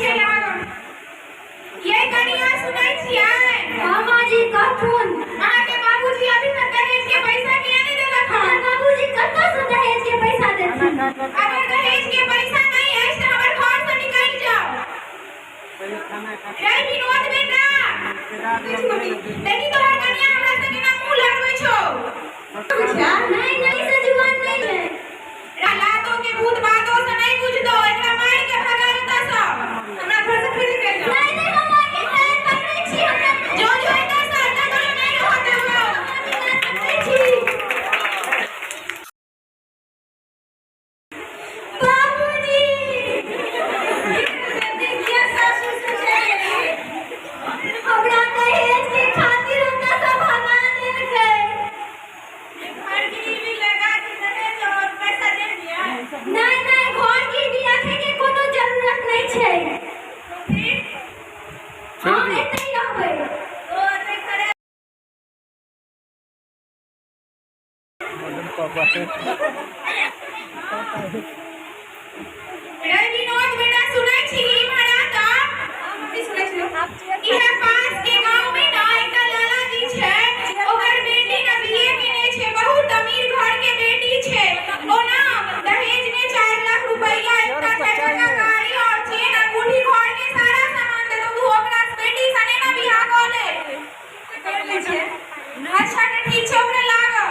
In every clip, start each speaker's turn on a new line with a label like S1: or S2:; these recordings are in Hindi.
S1: पीछे लागल ये कनिया सुनै छियै
S2: मामा जी कहथुन
S1: अहाँ के बाबूजी अभी तक दहेज के पैसा किया नहीं देलक हन
S2: बाबूजी कतऽ से दहेज के पैसा देथिन
S1: अगर दहेज के पैसा नहीं है तो हमर घर से निकल जाओ रे विनोद बेटा देखी तोहर कनिया हमरा संगे ना मुंह लगबै छौ
S2: नहीं नहीं से जुबान नहीं है
S1: रातो के भूत बातों से नहीं कुछ दो एकरा मार के भगा देता सब हमरा घर से फिर निकल जाओ
S2: नहीं नहीं हम आके पैर पकड़े छी हमरा
S1: जो जो एता साथ जो नहीं होते हो
S2: पकड़े छी बाबूजी देखिए सासू से चले हमरा दहेज के खातिर उनका सब भगा देलकै
S1: घर गिरवी लगा के दहेज और पैसा दे दिया
S2: नहीं नहीं घर गिरवी रखे के कोनो जरूरत नहीं छै हम एतै रहबै
S1: तो नहीं करे रे विनोद बेटा सुनै छी हमरा त की सुनै छी इहे पास के गांव में ना एकटा लाला जी छै ओकर बेटी ना बीए केने छै बहुत अमीर घर के बेटी छै ओ ना दहेज में 4 लाख रुपया एकटा चाचा का गाड़ी और चेन अंगूठी घर के सारा सामान दे दो तू ओकरा बेटी सने ना बियाह कर ले छै अच्छा त ठीक छै ओकरा लागल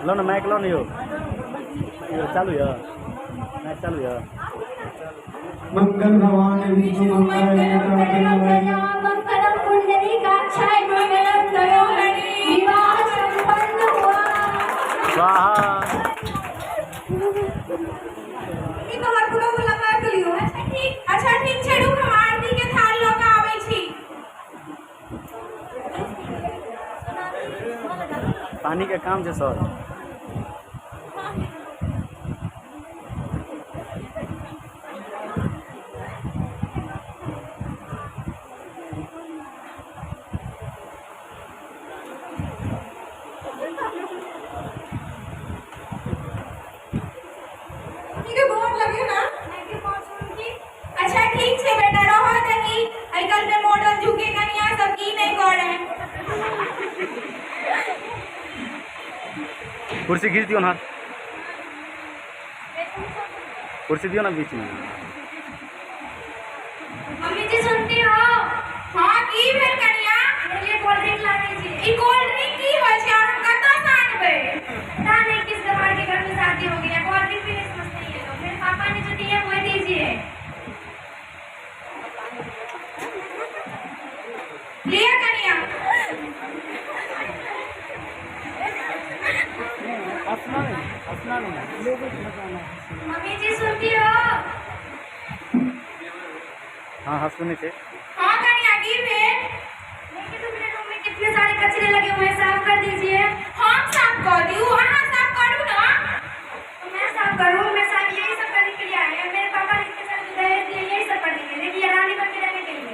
S3: लो ना माइक लो ना यो चालू है माइक चालू है
S4: मंगल भगवान विष्णु मंगल
S2: मंगलम पुंडरीकाक्षाय मंगलम दयोहरि विवाह संपन्न हुआ
S3: स्वाहा
S1: ई तो हर गुलो लगा के लियो अच्छा ठीक छै रुक हम आरती के थाल ल के आबै छी
S3: पानी के काम छै सर
S1: के बहुत लगे ना अच्छा ठीक छै बेटा रहो दही आजकल में मॉडल झुके कनिया सब की नहीं करे
S3: कुर्सी खींच दियो ना कुर्सी दियो ना बीच में
S2: मम्मी जी सुनती हो
S1: हां की भेल कनिया
S2: मेरे लिए कोल्ड ड्रिंक ला दीजिए
S1: ई कोल्ड ड्रिंक की होय छै और हम कतौ से आनबे
S2: पता नहीं किस गवार के घर में शादी हो गई है कोल्ड ड्रिंक पीने से मस्त नहीं है तो मेरे पापा ने जो दिया वो दीजिए
S1: लिया कनिया
S2: मम्मी जी सुनती हो
S3: हाँ हाँ सुने थे
S1: हां कनिया की भेल
S2: देखिए तो मेरे रूम में कितने सारे कचरे लगे हुए हैं साफ कर दीजिए
S1: हम साफ कर दियो अहाँ साफ करू ना
S2: तो मैं साफ करूँ मैं साफ यही सब करने के लिए आए हैं मेरे पापा ने इतने सारे दहेज दिए यही सब करने के लिए लेकिन ये रानी बन के रहने के लिए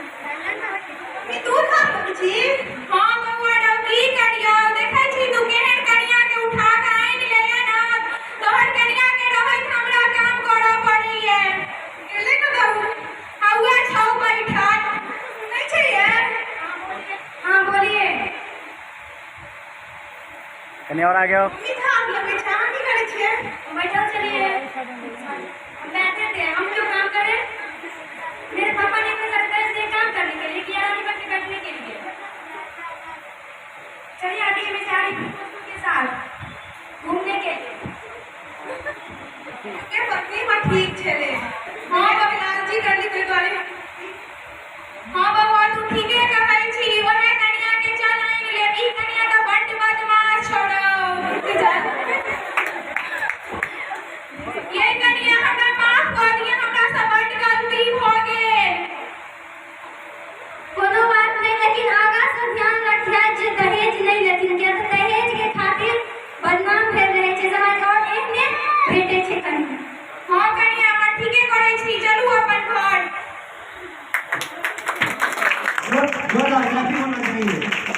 S1: ई तू खा छी हां बउआ डबली करियो देखै छी तू केहन कनिया के उठा के आइन लेले ना तोहर कनिया के रहत हमरा काम करऽ पड़िए गेले न बाबू हौआ छौ बैठल नहीं छै यार
S2: हाँ बोलिए
S3: कहीं और आ गया
S1: मम्मी थाम लगे छै अहाँ की करै छियै
S2: बैठो चलिए बैठे थे हम जो काम करें मेरे पापा ने इतने सारे दहेज दिए काम करने के लिए कि रानी बन के बैठने के लिए चलिए आगे में जा रही हूँ दोस्तों के साथ घूमने के लिए
S1: के पत्नी में ठीक छले हां बबलाजी करली ते द्वारे हां बाबा तू ठीके कहै छी ओहे कनिया के चल आइन ले ई कनिया त बड्ड बदमाश छोड़ो ये कनिया हमरा माफ कर दिए हमरा से बड्ड गलती भ गेल
S2: कोनो बात नहीं लेकिन आगा से ध्यान रखिए जो दहेज नहीं लेती क्या तो दहेज के खातिर
S1: छी चलू अपन घर।
S4: जोरदार क्लैपिंग होना चाहिए।